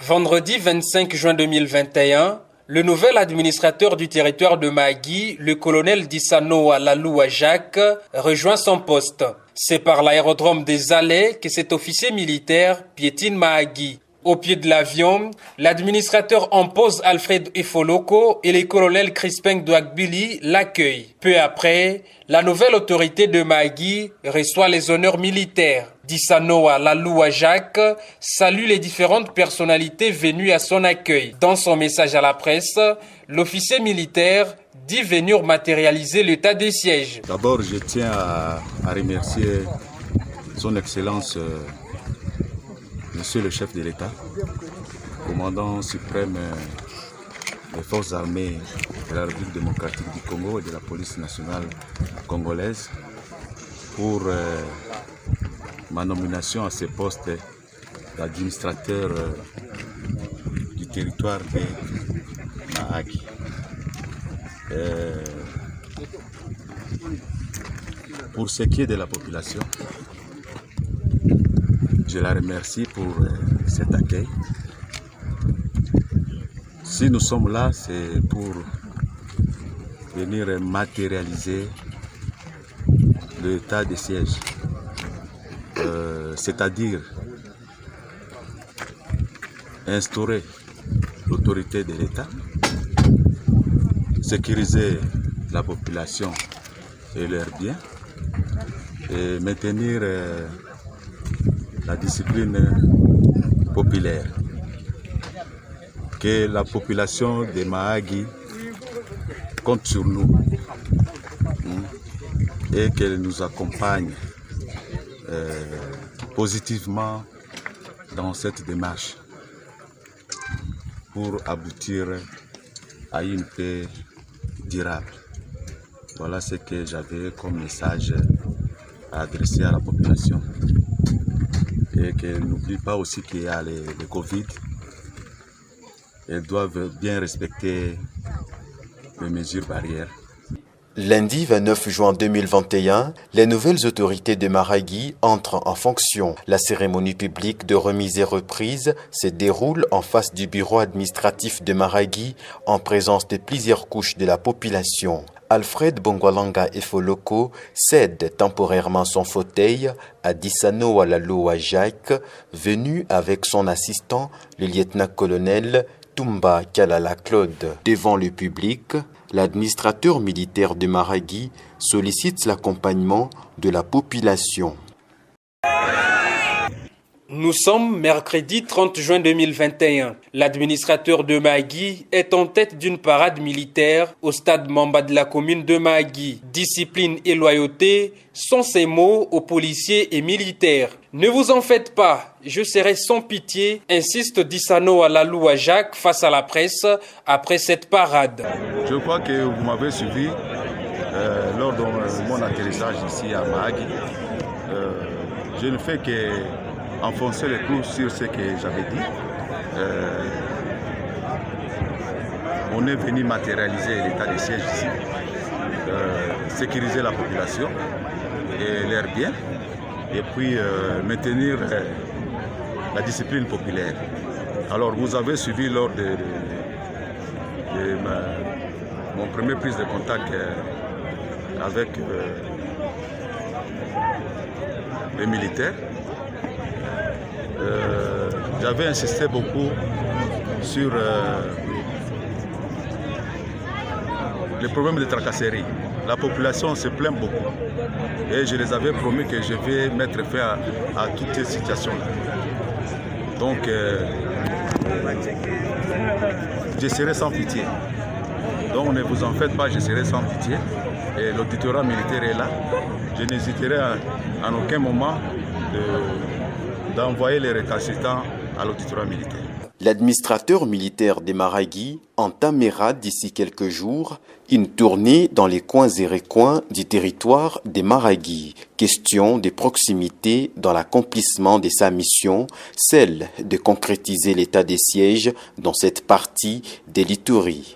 Vendredi 25 juin 2021, le nouvel administrateur du territoire de Mahagi, le colonel Dissanoa Laloua Jacques, rejoint son poste. C'est par l'aérodrome des Allais que cet officier militaire piétine Mahagi. Au pied de l'avion, l'administrateur en pose Alfred Ifoloko et le colonel Crispin Douagbili l'accueillent. Peu après, la nouvelle autorité de Mahagi reçoit les honneurs militaires. Dissanoa Laloua Jacques salue les différentes personnalités venues à son accueil. Dans son message à la presse, l'officier militaire dit venir matérialiser l'état des sièges. D'abord, je tiens à remercier son Excellence Monsieur le chef de l'État, commandant suprême des forces armées de la République démocratique du Congo et de la police nationale congolaise pour ma nomination à ce poste d'administrateur du territoire de Mahagi. Pour ce qui est de la population, je la remercie pour cet accueil. Si nous sommes là, c'est pour venir matérialiser l'état des sièges, c'est-à-dire instaurer l'autorité de l'État, sécuriser la population et leurs biens et maintenir la discipline populaire. Que la population de Mahagi compte sur nous et qu'elle nous accompagne positivement dans cette démarche pour aboutir à une paix durable. Voilà ce que j'avais comme message à adresser à la population. Et qu'elles n'oublient pas aussi qu'il y a le Covid. Elles doivent bien respecter les mesures barrières. Lundi 29 juin 2021, les nouvelles autorités de Mahagi entrent en fonction. La cérémonie publique de remise et reprise se déroule en face du bureau administratif de Mahagi en présence de plusieurs couches de la population. Alfred Bongwalanga Ifoloko cède temporairement son fauteuil à Dissanoa Laloua Jacques, venu avec son assistant, le lieutenant-colonel Tumba Kalala Claude. Devant le public, l'administrateur militaire de Mahagi sollicite l'accompagnement de la population. Nous sommes mercredi 30 juin 2021. L'administrateur de Mahagi est en tête d'une parade militaire au stade Mamba de la commune de Mahagi. Discipline et loyauté sont ces mots aux policiers et militaires. Ne vous en faites pas, je serai sans pitié, insiste Dissanoa Laloua Jacques face à la presse après cette parade. Je crois que vous m'avez suivi lors de mon atterrissage ici à Mahagi. Je ne fais que enfoncer le clou sur ce que j'avais dit. On est venu matérialiser l'état des sièges ici, sécuriser la population et leurs biens, et puis maintenir la discipline populaire. Alors vous avez suivi lors de mon premier prise de contact avec les militaires. J'avais insisté beaucoup sur les problèmes de tracasserie. La population se plaint beaucoup et je les avais promis que je vais mettre fin à toutes ces situations-là. Donc, je serai sans pitié. Donc, ne vous en faites pas, je serai sans pitié. Et l'auditorat militaire est là. Je n'hésiterai en aucun moment d'envoyer les récalcitrants à l'auditorat militaire. L'administrateur militaire de Mahagi entamera d'ici quelques jours une tournée dans les coins et recoins du territoire de Mahagi. Question de proximité dans l'accomplissement de sa mission, celle de concrétiser l'état des sièges dans cette partie de l'Ituri.